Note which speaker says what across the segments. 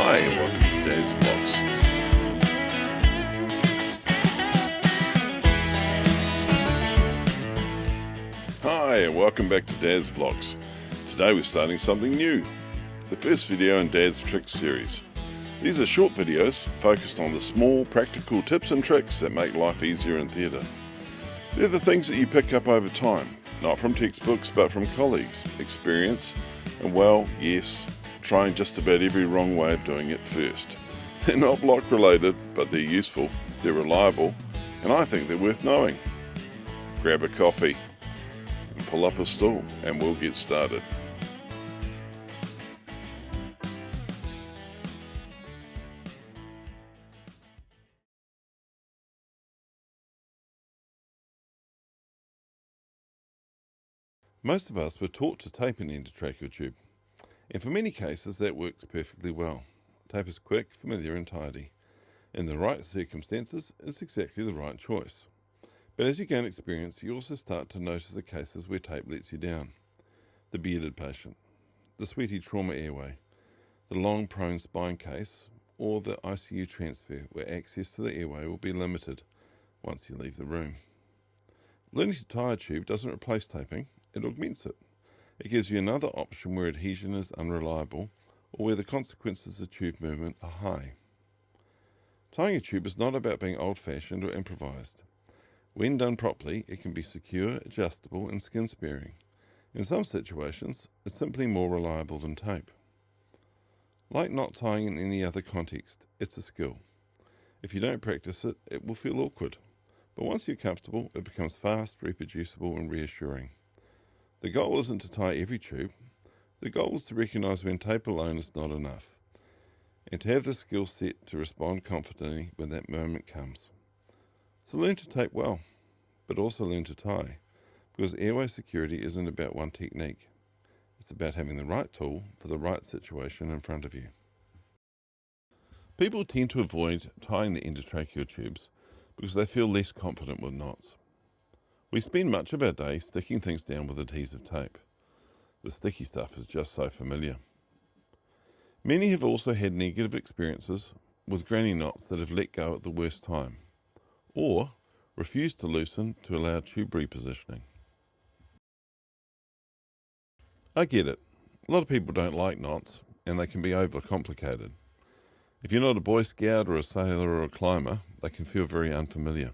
Speaker 1: Hi and welcome to Dad's Blocks. Hi and welcome back to Dad's Blocks. Today we're starting something new. The first video in Dad's Tricks series. These are short videos focused on the small practical tips and tricks that make life easier in theatre. They're the things that you pick up over time, not from textbooks but from colleagues, experience, and well, yes, trying just about every wrong way of doing it first. They're not block related, but they're useful, they're reliable, and I think they're worth knowing. Grab a coffee and pull up a stool and we'll get started. Most of us were taught to tape an endotracheal tube, and for many cases that works perfectly well. Tape is quick, familiar and tidy. In the right circumstances, it's exactly the right choice. But as you gain experience, you also start to notice the cases where tape lets you down. The bearded patient, the sweaty trauma airway, the long prone spine case, or the ICU transfer where access to the airway will be limited once you leave the room. Learning to tie a tube doesn't replace taping, it augments it. It gives you another option where adhesion is unreliable or where the consequences of tube movement are high. Tying a tube is not about being old-fashioned or improvised. When done properly, it can be secure, adjustable and skin-sparing. In some situations, it's simply more reliable than tape. Like knot tying in any other context, it's a skill. If you don't practice it, it will feel awkward. But once you're comfortable, it becomes fast, reproducible and reassuring. The goal isn't to tie every tube. The goal is to recognise when tape alone is not enough, and to have the skill set to respond confidently when that moment comes. So learn to tape well, but also learn to tie, because airway security isn't about one technique. It's about having the right tool for the right situation in front of you. People tend to avoid tying the endotracheal tubes because they feel less confident with knots. We spend much of our day sticking things down with adhesive tape. The sticky stuff is just so familiar. Many have also had negative experiences with granny knots that have let go at the worst time, or refused to loosen to allow tube repositioning. I get it. A lot of people don't like knots, and they can be overcomplicated. If you're not a Boy Scout or a sailor or a climber, they can feel very unfamiliar.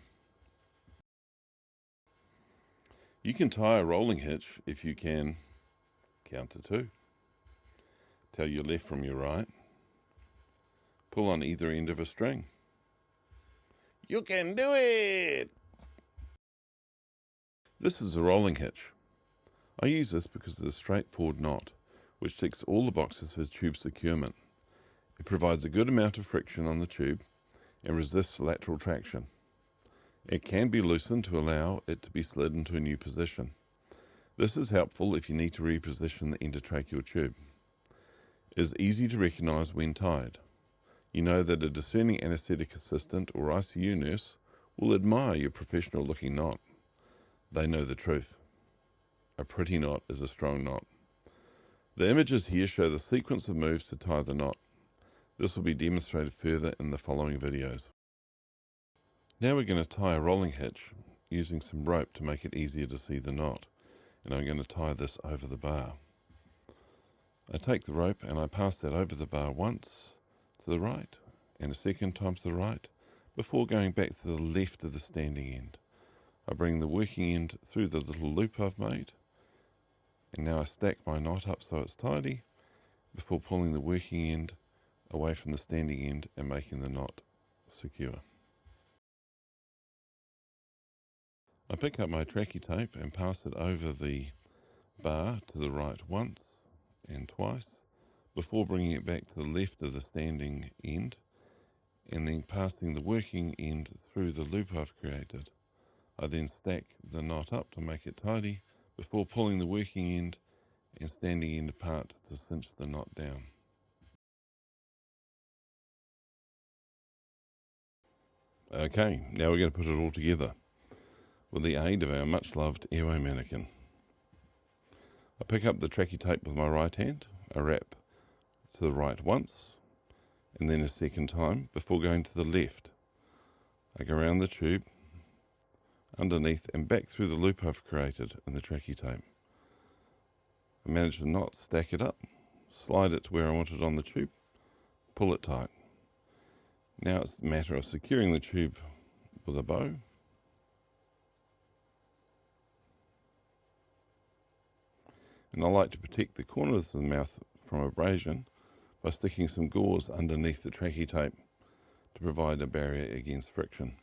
Speaker 1: You can tie a rolling hitch if you can count to 2. Tell your left from your right. Pull on either end of a string. You can do it! This is a rolling hitch. I use this because it's a straightforward knot, which ticks all the boxes for tube securement. It provides a good amount of friction on the tube and resists lateral traction. It can be loosened to allow it to be slid into a new position. This is helpful if you need to reposition the endotracheal tube. It is easy to recognise when tied. You know that a discerning anaesthetic assistant or ICU nurse will admire your professional looking knot. They know the truth. A pretty knot is a strong knot. The images here show the sequence of moves to tie the knot. This will be demonstrated further in the following videos. Now we're going to tie a rolling hitch using some rope to make it easier to see the knot, and I'm going to tie this over the bar. I take the rope and I pass that over the bar once to the right and a second time to the right before going back to the left of the standing end. I bring the working end through the little loop I've made, and now I stack my knot up so it's tidy before pulling the working end away from the standing end and making the knot secure. I pick up my trackie tape and pass it over the bar to the right once and twice before bringing it back to the left of the standing end and then passing the working end through the loop I've created. I then stack the knot up to make it tidy before pulling the working end and standing end apart to cinch the knot down. Okay, now we're going to put it all together with the aid of our much loved airway mannequin. I pick up the trackie tape with my right hand, I wrap to the right once, and then a second time before going to the left. I go around the tube, underneath and back through the loop I've created in the trackie tape. I manage to not stack it up, slide it to where I want it on the tube, pull it tight. Now it's a matter of securing the tube with a bow, and I like to protect the corners of the mouth from abrasion by sticking some gauze underneath the trackie tape to provide a barrier against friction.